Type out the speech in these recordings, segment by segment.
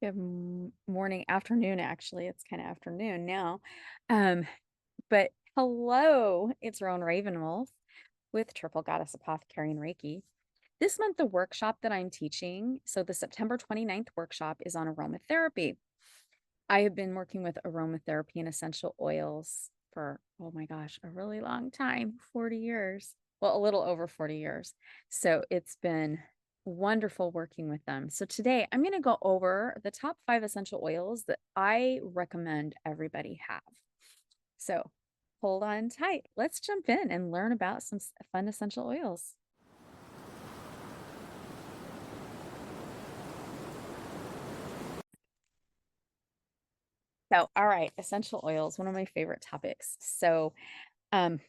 Good morning, afternoon, actually. It's kind of afternoon now. Um, but hello, it's Rowan Ravenwolf with Triple Goddess Apothecary and Reiki. This month, the workshop that I'm teaching, so the September 29th workshop is on aromatherapy. I have been working with aromatherapy and essential oils for, oh my gosh, a really long time, 40 years. Well, a little over 40 years. So it's been wonderful working with them. So today I'm going to go over the top 5 essential oils that I recommend everybody have. So hold on tight. Let's jump in and learn about some fun essential oils. So, all right, essential oils, one of my favorite topics. So, um,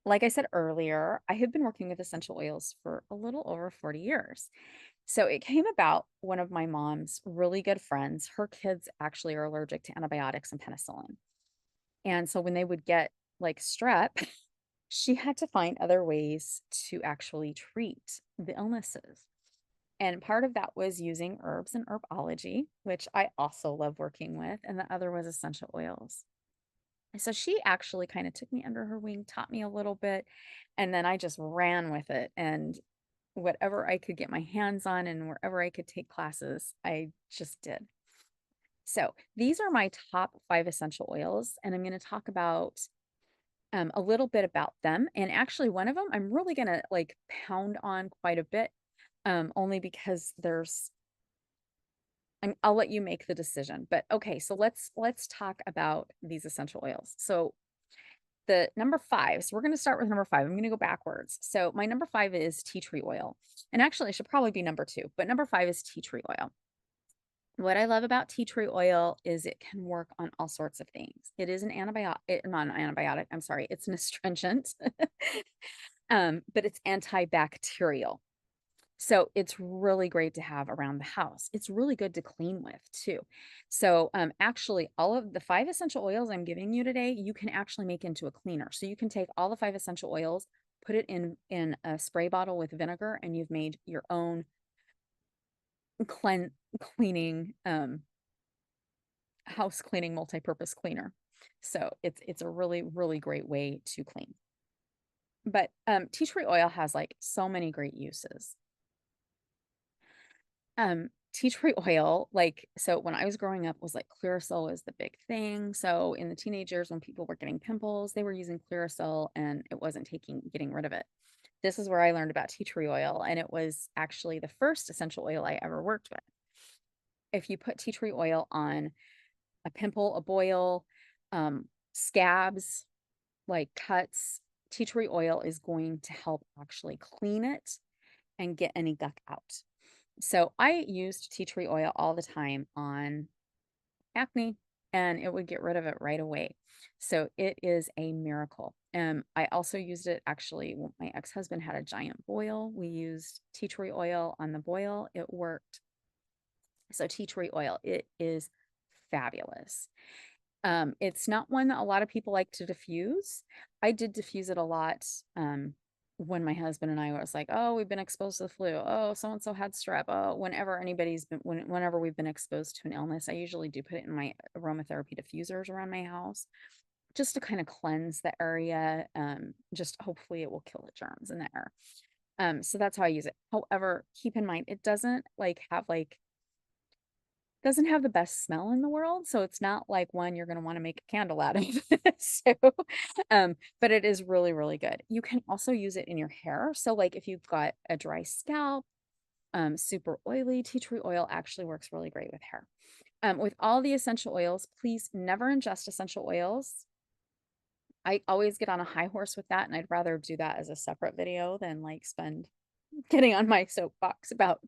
like I said earlier, I have been working with essential oils for a little over 40 years. So it came about one of my mom's really good friends. Her kids actually are allergic to antibiotics and penicillin. And so when they would get like strep, she had to find other ways to actually treat the illnesses. And part of that was using herbs and herbology, which I also love working with. And the other was essential oils. So she actually kind of took me under her wing, taught me a little bit, and then I just ran with it. And whatever I could get my hands on and wherever I could take classes, I just did. So these are my top 5 essential oils, and I'm going to talk about a little bit about them. And actually, one of them I'm really going to like pound on quite a bit, only because I'll let you make the decision. But okay, so let's talk about these essential oils. So the number 5, so we're going to start with number 5. I'm going to go backwards. So my number 5 is tea tree oil. And actually, it should probably be number 2, but number 5 is tea tree oil. What I love about tea tree oil is it can work on all sorts of things. It is an antibiotic, not an antibiotic, I'm sorry, it's an astringent, but it's antibacterial. So it's really great to have around the house. It's really good to clean with too. So actually all of the 5 essential oils I'm giving you today, you can actually make into a cleaner. So you can take all the 5 essential oils, put it in a spray bottle with vinegar, and you've made your own cleaning house cleaning multi-purpose cleaner. So it's a really, really great way to clean. But tea tree oil has like so many great uses. Tea tree oil, like, so when I was growing up was like Clearasil is the big thing. So in the teenage years when people were getting pimples, they were using Clearasil and it wasn't getting rid of it. This is where I learned about tea tree oil, and it was actually the first essential oil I ever worked with. If you put tea tree oil on a pimple, a boil, scabs, like cuts, tea tree oil is going to help actually clean it and get any gunk out. So I used tea tree oil all the time on acne, and it would get rid of it right away. So it is a miracle. I also used it actually when my ex-husband had a giant boil. We used tea tree oil on the boil. It worked. So tea tree oil, it is fabulous. It's not one that a lot of people like to diffuse. I did diffuse it a lot when my husband and I was like, oh, we've been exposed to the flu. Oh, so and so had strep. Oh, whenever we've been exposed to an illness, I usually do put it in my aromatherapy diffusers around my house just to kind of cleanse the area. Just hopefully it will kill the germs in the air. So that's how I use it. However, keep in mind it doesn't have the best smell in the world, so it's not like one you're going to want to make a candle out of. So, but it is really, really good. You can also use it in your hair. So like if you've got a dry scalp, super oily, tea tree oil actually works really great with hair. With all the essential oils, please never ingest essential oils. I always get on a high horse with that, and I'd rather do that as a separate video than like spend getting on my soapbox about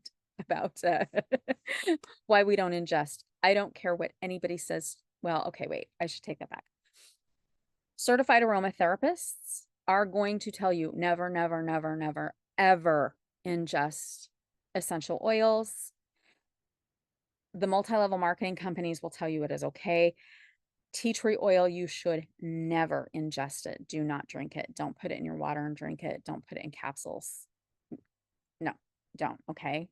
why we don't ingest. I don't care what anybody says. Well, okay, wait, I should take that back. Certified aromatherapists are going to tell you never, never, never, never, ever ingest essential oils. The multi-level marketing companies will tell you it is okay. Tea tree oil, you should never ingest it. Do not drink it. Don't put it in your water and drink it. Don't put it in capsules. No, don't. Okay.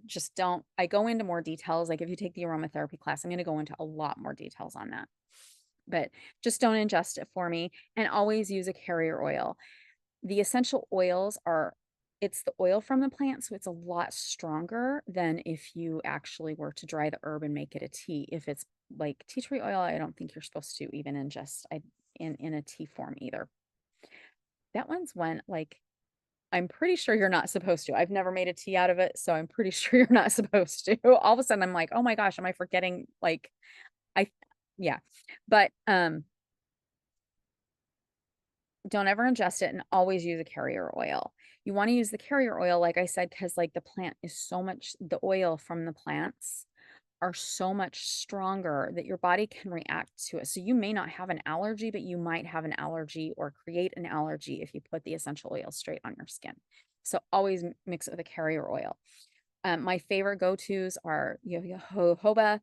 Just don't. I go into more details. Like if you take the aromatherapy class, I'm going to go into a lot more details on that, but just don't ingest it for me, and always use a carrier oil. The essential oils are, it's the oil from the plant, so it's a lot stronger than if you actually were to dry the herb and make it a tea. If it's like tea tree oil, I don't think you're supposed to even ingest in a tea form either. That one's one, like, I'm pretty sure you're not supposed to. I've never made a tea out of it, so I'm pretty sure you're not supposed to. All of a sudden I'm like, "Oh my gosh, am I forgetting?" Like I yeah. But don't ever ingest it, and always use a carrier oil. You want to use the carrier oil, like I said, because like the plant is so much, the oil from the plants are so much stronger that your body can react to it. So you may not have an allergy, but you might have an allergy or create an allergy if you put the essential oil straight on your skin. So always mix it with a carrier oil. My favorite go-tos are jojoba,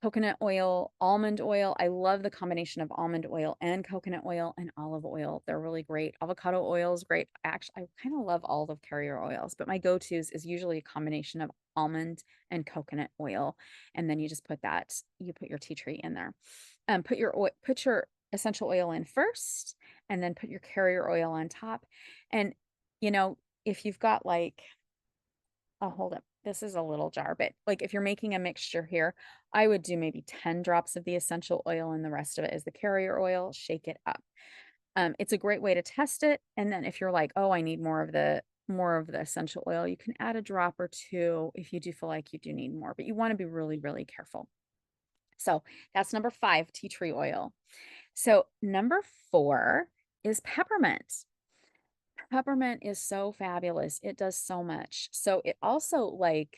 coconut oil, almond oil. I love the combination of almond oil and coconut oil and olive oil. They're really great. Avocado oil is great. Actually, I kind of love all of carrier oils, but my go-tos is usually a combination of almond and coconut oil. And then you just put that, you put your tea tree in there. Put your essential oil in first, and then put your carrier oil on top. And you know, if you've got like, oh, hold up. This is a little jar, but like if you're making a mixture here, I would do maybe 10 drops of the essential oil and the rest of it is the carrier oil. Shake it up. It's a great way to test it. And then if you're like, oh, I need more of the essential oil, you can add a drop or two if you do feel like you do need more, but you want to be really, really careful. So that's number 5, tea tree oil. So number 4 is peppermint. Peppermint is so fabulous. It does so much. So it also like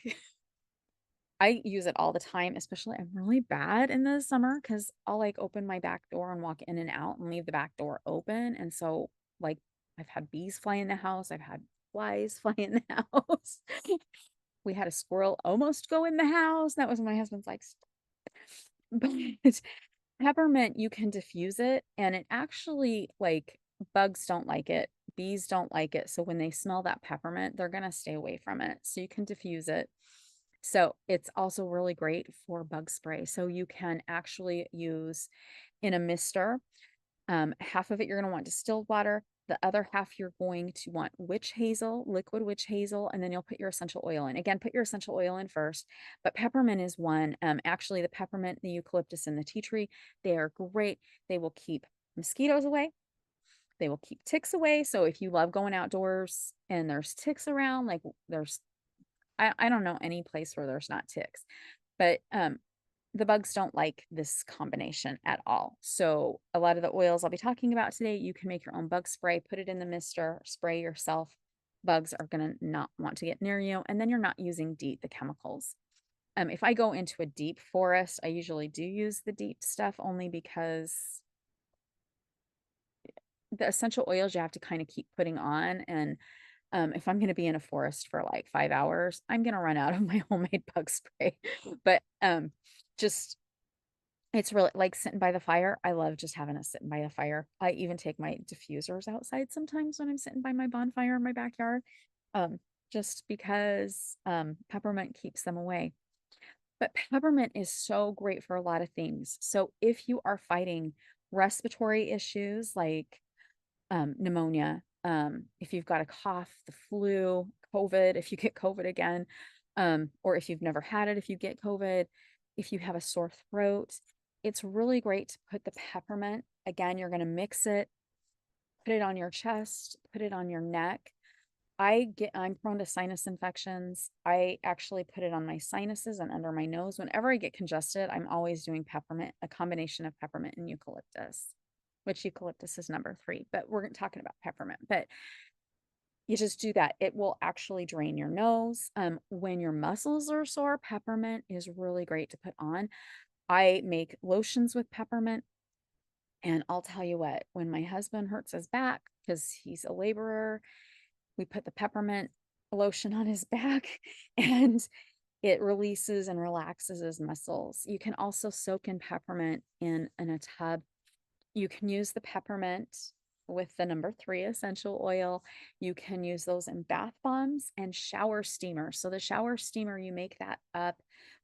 I use it all the time, especially I'm really bad in the summer because I'll like open my back door and walk in and out and leave the back door open. And so like I've had bees fly in the house, I've had flies fly in the house. We had a squirrel almost go in the house. That was when my husband's like, but peppermint, you can diffuse it, and it actually like bugs don't like it, bees don't like it. So when they smell that peppermint, they're gonna stay away from it. So you can diffuse it. So it's also really great for bug spray. So you can actually use in a mister. Half of it you're going to want distilled water. The other half you're going to want witch hazel, liquid witch hazel, and then you'll put your essential oil in. Again, put your essential oil in first, but peppermint is one. Actually, the peppermint, the eucalyptus, and the tea tree, they are great. They will keep mosquitoes away. They will keep ticks away. So if you love going outdoors and there's ticks around, like I don't know any place where there's not ticks, but the bugs don't like this combination at all. So a lot of the oils I'll be talking about today, you can make your own bug spray, put it in the mister, spray yourself. Bugs are going to not want to get near you. And then you're not using the chemicals. If I go into a deep forest, I usually do use the deep stuff only because the essential oils you have to kind of keep putting on. And if I'm going to be in a forest for like 5 hours, I'm going to run out of my homemade bug spray. But just it's really like sitting by the fire. I love just having us sitting by the fire. I even take my diffusers outside sometimes when I'm sitting by my bonfire in my backyard, um, just because peppermint keeps them away. But peppermint is so great for a lot of things. So if you are fighting respiratory issues like pneumonia, if you've got a cough, the flu, COVID, if you get COVID again, or if you've never had it, if you get COVID, if you have a sore throat, it's really great to put the peppermint. Again, you're going to mix it, put it on your chest, put it on your neck. I'm prone to sinus infections. I actually put it on my sinuses and under my nose. Whenever I get congested, I'm always doing peppermint, a combination of peppermint and eucalyptus, which eucalyptus is number 3, but we're talking about peppermint. But you just do that. It will actually drain your nose. When your muscles are sore, peppermint is really great to put on. I make lotions with peppermint. And I'll tell you what, when my husband hurts his back because he's a laborer, we put the peppermint lotion on his back and it releases and relaxes his muscles. You can also soak in peppermint in a tub. You can use the peppermint with the number 3 essential oil. You can use those in bath bombs and shower steamers. So the shower steamer, you make that up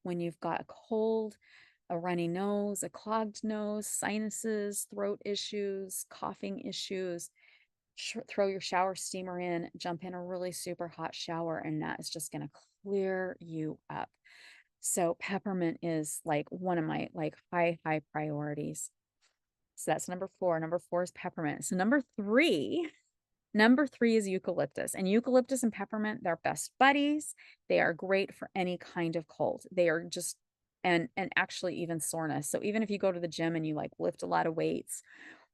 when you've got a cold, a runny nose, a clogged nose, sinuses, throat issues, coughing issues. Throw your shower steamer in, jump in a really super hot shower, and that is just going to clear you up. So peppermint is like one of my like high priorities. So that's number 4. Number 4 is peppermint. So number 3 is eucalyptus. And eucalyptus and peppermint, they're best buddies. They are great for any kind of cold. They are just and actually even soreness. So even if you go to the gym and you like lift a lot of weights,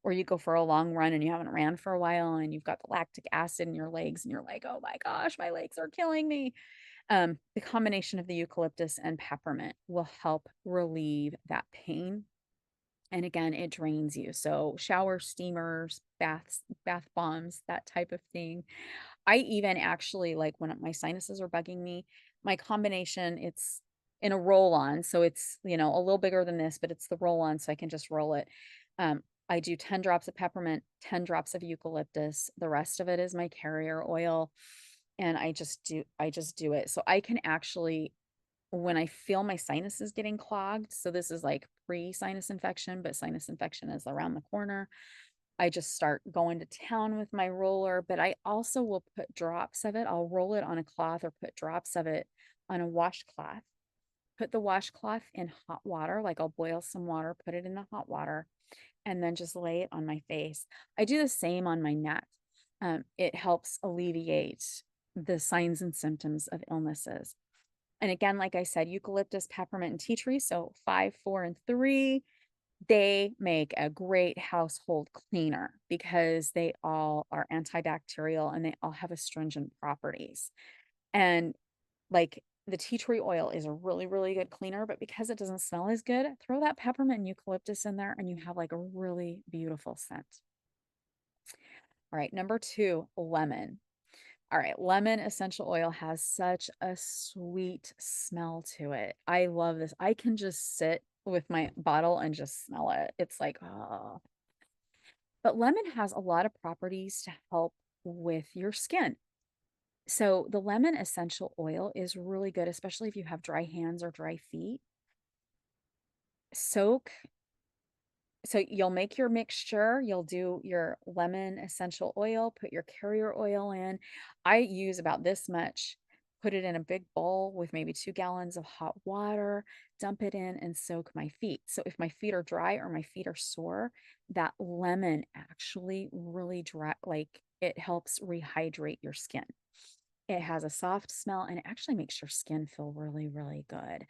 or you go for a long run and you haven't ran for a while and you've got the lactic acid in your legs and you're like, oh my gosh, my legs are killing me. The combination of the eucalyptus and peppermint will help relieve that pain. And again, it drains you. So shower steamers, bath bombs, that type of thing. I even actually like when my sinuses are bugging me, my combination, it's in a roll on. So it's, a little bigger than this, but it's the roll on. So I can just roll it. I do 10 drops of peppermint, 10 drops of eucalyptus. The rest of it is my carrier oil. And I just do it. So I can actually, when I feel my sinuses getting clogged, so this is like pre-sinus infection, but sinus infection is around the corner. I just start going to town with my roller, but I also will put drops of it. I'll roll it on a cloth or put drops of it on a washcloth. Put the washcloth in hot water, like I'll boil some water, put it in the hot water, and then just lay it on my face. I do the same on my neck. It helps alleviate the signs and symptoms of illnesses. And again, like I said, eucalyptus, peppermint, and tea tree. So 5, 4, and 3, they make a great household cleaner because they all are antibacterial and they all have astringent properties. And like the tea tree oil is a really, really good cleaner, but because it doesn't smell as good, throw that peppermint and eucalyptus in there and you have like a really beautiful scent. All right, number 2, lemon. All right, lemon essential oil has such a sweet smell to it. I love this. I can just sit with my bottle and just smell it. It's like, oh. But lemon has a lot of properties to help with your skin. So the lemon essential oil is really good, especially if you have dry hands or dry feet. Soak So you'll make your mixture, you'll do your lemon essential oil, put your carrier oil in. I use about this much, put it in a big bowl with maybe 2 gallons of hot water, dump it in and soak my feet. So if my feet are dry or my feet are sore, that lemon actually really dry, like it helps rehydrate your skin. It has a soft smell and it actually makes your skin feel really, really good.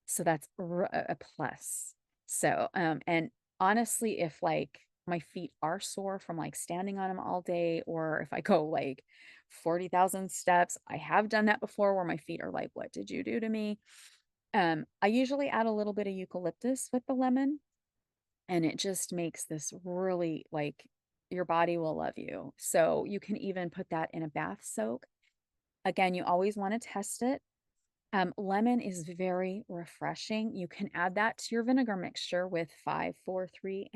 So that's a plus. So, and honestly, if like my feet are sore from like standing on them all day, or if I go like 40,000 steps, I have done that before where my feet are like, what did you do to me? I usually add a little bit of eucalyptus with the lemon, and it just makes this really like your body will love you. So you can even put that in a bath soak. Again, you always want to test it. Lemon is very refreshing. You can add that to your vinegar mixture with 5, 4, 3,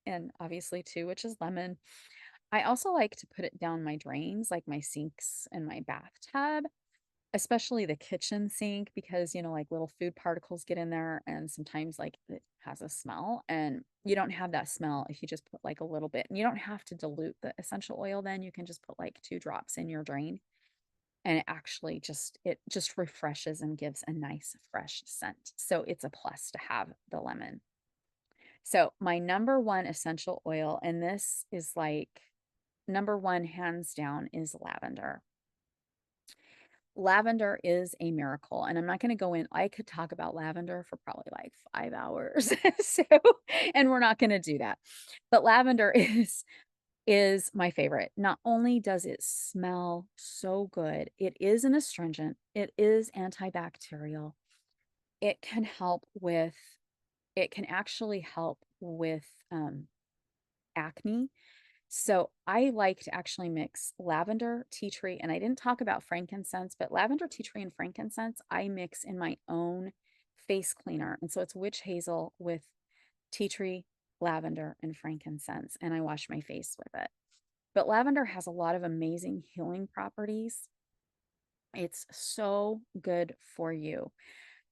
and obviously 2, which is lemon. I also like to put it down my drains, like my sinks and my bathtub, especially the kitchen sink, because like little food particles get in there and sometimes like it has a smell and you don't have that smell if you just put like a little bit. And you don't have to dilute the essential oil then. You can just put like 2 drops in your drain and it just refreshes and gives a nice fresh scent. So it's a plus to have the lemon. So my number 1 essential oil, and this is like number 1 hands down, is lavender. Lavender is a miracle, and I'm not going to go in. I could talk about lavender for probably like 5 hours. So, and we're not going to do that. But lavender is my favorite. Not only does it smell so good, it is an astringent, it is antibacterial. It can help with, it can actually help with acne. So I like to actually mix lavender, tea tree, and I didn't talk about frankincense, but lavender, tea tree, and frankincense I mix in my own face cleaner. And so it's witch hazel with tea tree, lavender, and frankincense, and I wash my face with it. But lavender has a lot of amazing healing properties. It's so good for you.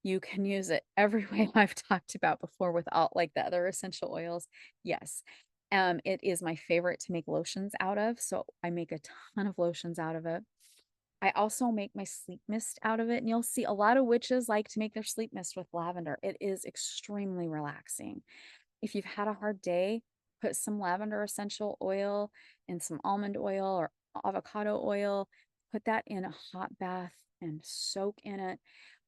You can use it every way I've talked about before without like the other essential oils. Yes. It is my favorite to make lotions out of. So I make a ton of lotions out of it. I also make my sleep mist out of it. And you'll see a lot of witches like to make their sleep mist with lavender. It is extremely relaxing. If you've had a hard day, put some lavender essential oil and some almond oil or avocado oil, put that in a hot bath and soak in it.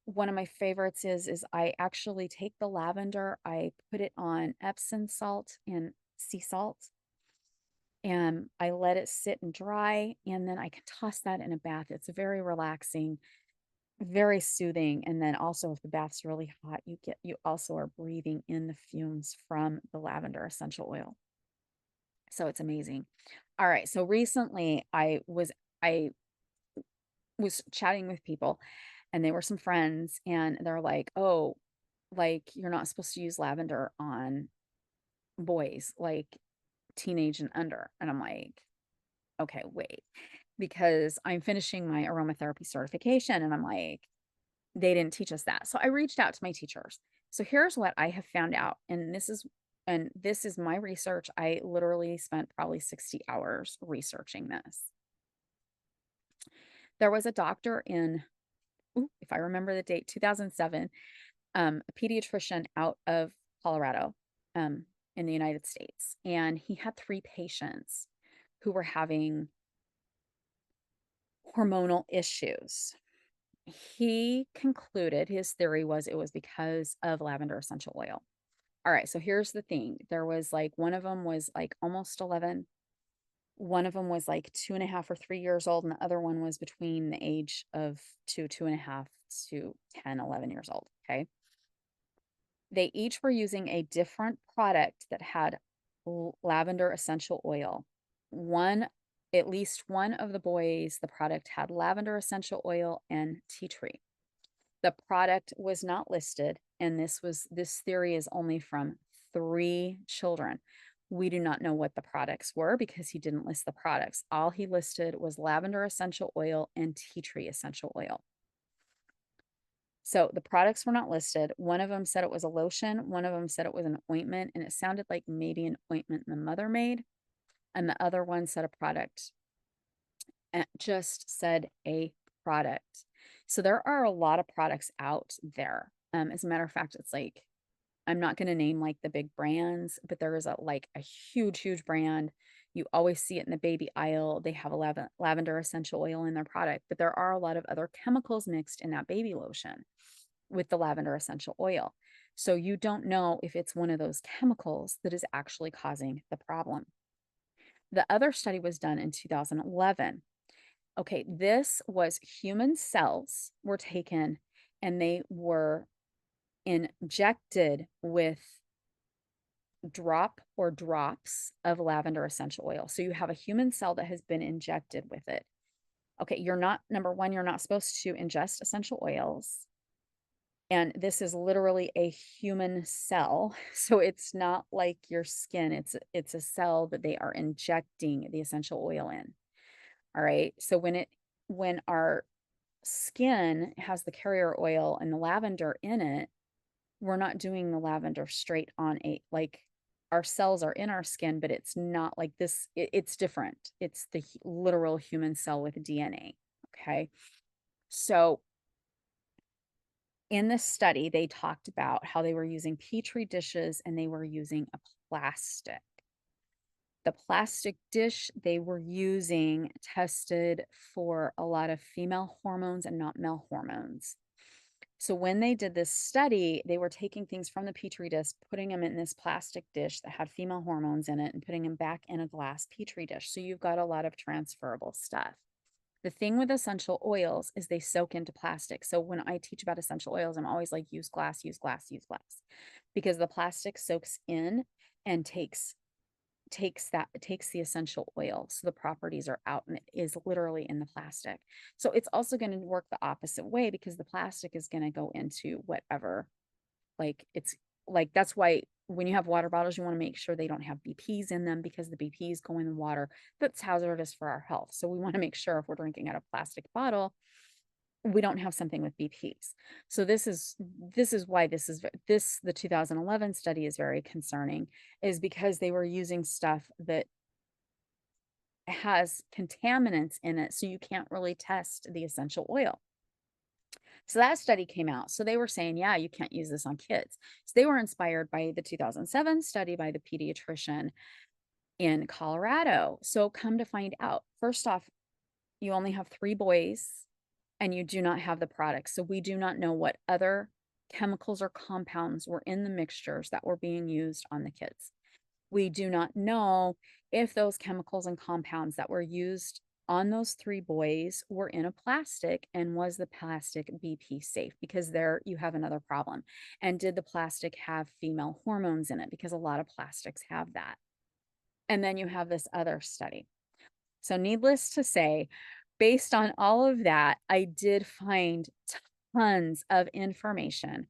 One of my favorites is I actually take the lavender, I put it on Epsom salt and sea salt, and I let it sit and dry, and then I can toss that in a bath. It's very relaxing, very soothing. And then also if the bath's really hot, you also are breathing in the fumes from the lavender essential oil. So it's amazing. All right. So recently I was chatting with people and they were some friends and they're like, "Oh, like you're not supposed to use lavender on boys, like teenage and under." And I'm like, "Okay, wait." Because I'm finishing my aromatherapy certification and I'm like, they didn't teach us that. So I reached out to my teachers. So here's what I have found out. And this is my research. I literally spent probably 60 hours researching this. There was a doctor in, if I remember the date, 2007, a pediatrician out of Colorado, in the United States. And he had three patients who were having hormonal issues. He concluded his theory was it was because of lavender essential oil. All right, so here's the thing. There was like one of them was like almost 11. One of them was like 2.5 or 3 years old, and the other one was between the age of 2.5 to 10, 11 years old. Okay. They each were using a different product that had lavender essential oil. One, at least one of the boys, the product had lavender essential oil and tea tree. The product was not listed, and this theory is only from 3 children. We do not know what the products were because he didn't list the products. All he listed was lavender essential oil and tea tree essential oil. So the products were not listed. One of them said it was a lotion, one of them said it was an ointment, and it sounded like maybe an ointment the mother made. And the other one said a product, and just said a product. So there are a lot of products out there. As a matter of fact, it's like I'm not going to name like the big brands, but there is a huge, huge brand. You always see it in the baby aisle. They have a lavender essential oil in their product, but there are a lot of other chemicals mixed in that baby lotion with the lavender essential oil. So you don't know if it's one of those chemicals that is actually causing the problem. The other study was done in 2011. Okay, this was human cells were taken and they were injected with drop or drops of lavender essential oil. So you have a human cell that has been injected with it. Okay, you're not, number one, you're not supposed to ingest essential oils. And this is literally a human cell. So it's not like your skin. It's a cell that they are injecting the essential oil in. All right. So when our skin has the carrier oil and the lavender in it, we're not doing the lavender straight on like our cells are in our skin, but it's not like this. It's different. It's the literal human cell with DNA. Okay. So in this study, they talked about how they were using petri dishes and they were using a plastic. The plastic dish they were using tested for a lot of female hormones and not male hormones. So when they did this study, they were taking things from the petri dish, putting them in this plastic dish that had female hormones in it, and putting them back in a glass petri dish. So you've got a lot of transferable stuff. The thing with essential oils is they soak into plastic. So when I teach about essential oils, I'm always like, use glass, use glass, use glass, because the plastic soaks in and takes the essential oil, so the properties are out and it is literally in the plastic. So it's also going to work the opposite way because the plastic is going to go into whatever, like it's like that's why when you have water bottles, you want to make sure they don't have BPs in them because the BPs go in the water. That's hazardous for our health. So we want to make sure if we're drinking out of a plastic bottle, we don't have something with BPs. So this is why the 2011 study is very concerning, is because they were using stuff that has contaminants in it, so you can't really test the essential oil. So that study came out. So they were saying, yeah, you can't use this on kids. So they were inspired by the 2007 study by the pediatrician in Colorado. So come to find out, first off, you only have 3 boys and you do not have the product. So we do not know what other chemicals or compounds were in the mixtures that were being used on the kids. We do not know if those chemicals and compounds that were used on those 3 boys were in a plastic, and was the plastic BP safe? Because there you have another problem. And did the plastic have female hormones in it? Because a lot of plastics have that. And then you have this other study. So needless to say, based on all of that, I did find tons of information,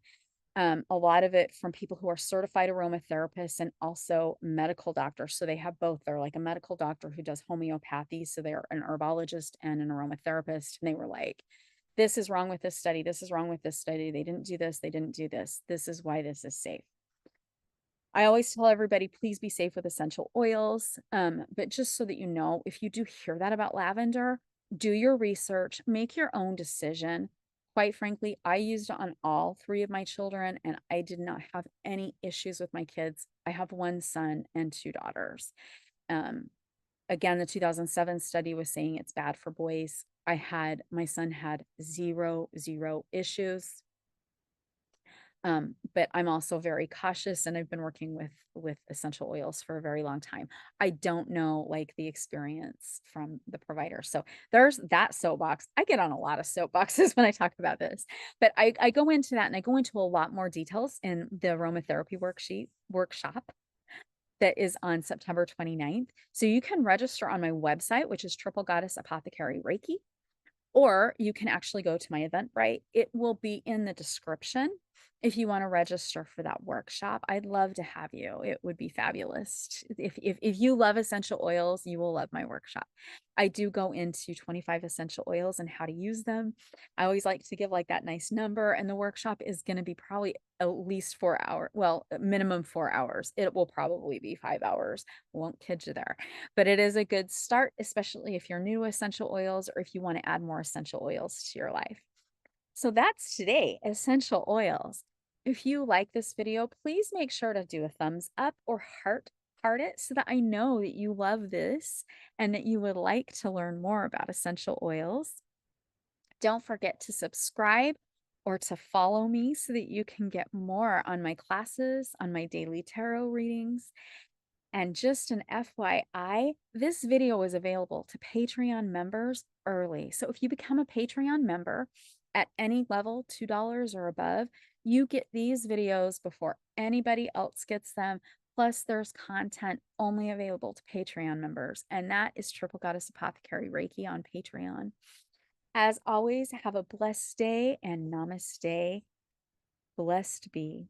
a lot of it from people who are certified aromatherapists and also medical doctors. So they have both. They're like a medical doctor who does homeopathy. So they're an herbologist and an aromatherapist. And they were like, this is wrong with this study. This is wrong with this study. They didn't do this. They didn't do this. This is why this is safe. I always tell everybody, please be safe with essential oils. But just so that you know, if you do hear that about lavender, do your research, make your own decision. Quite frankly, I used it on all 3 of my children, and I did not have any issues with my kids. I have 1 son and 2 daughters. Um, Again, the 2007 study was saying it's bad for boys. My son had zero issues. But I'm also very cautious, and I've been working with essential oils for a very long time. I don't know like the experience from the provider. So there's that soapbox. I get on a lot of soapboxes when I talk about this, but I go into that, and I go into a lot more details in the aromatherapy workshop that is on September 29th. So you can register on my website, which is Triple Goddess Apothecary Reiki, or you can actually go to my Eventbrite. It will be in the description if you want to register for that workshop. I'd love to have you. It would be fabulous. If you love essential oils, you will love my workshop. I do go into 25 essential oils and how to use them. I always like to give like that nice number, and the workshop is going to be probably at least 4 hours. Well, minimum 4 hours. It will probably be 5 hours. Won't kid you there. But it is a good start, especially if you're new to essential oils or if you want to add more essential oils to your life. So that's today, essential oils. If you like this video, please make sure to do a thumbs up or heart it so that I know that you love this and that you would like to learn more about essential oils. Don't forget to subscribe or to follow me so that you can get more on my classes, on my daily tarot readings. And just an FYI, this video is available to Patreon members early. So if you become a Patreon member at any level, $2 or above, you get these videos before anybody else gets them. Plus, there's content only available to Patreon members, and that is Triple Goddess Apothecary Reiki on Patreon. As always, have a blessed day, and namaste. Blessed be.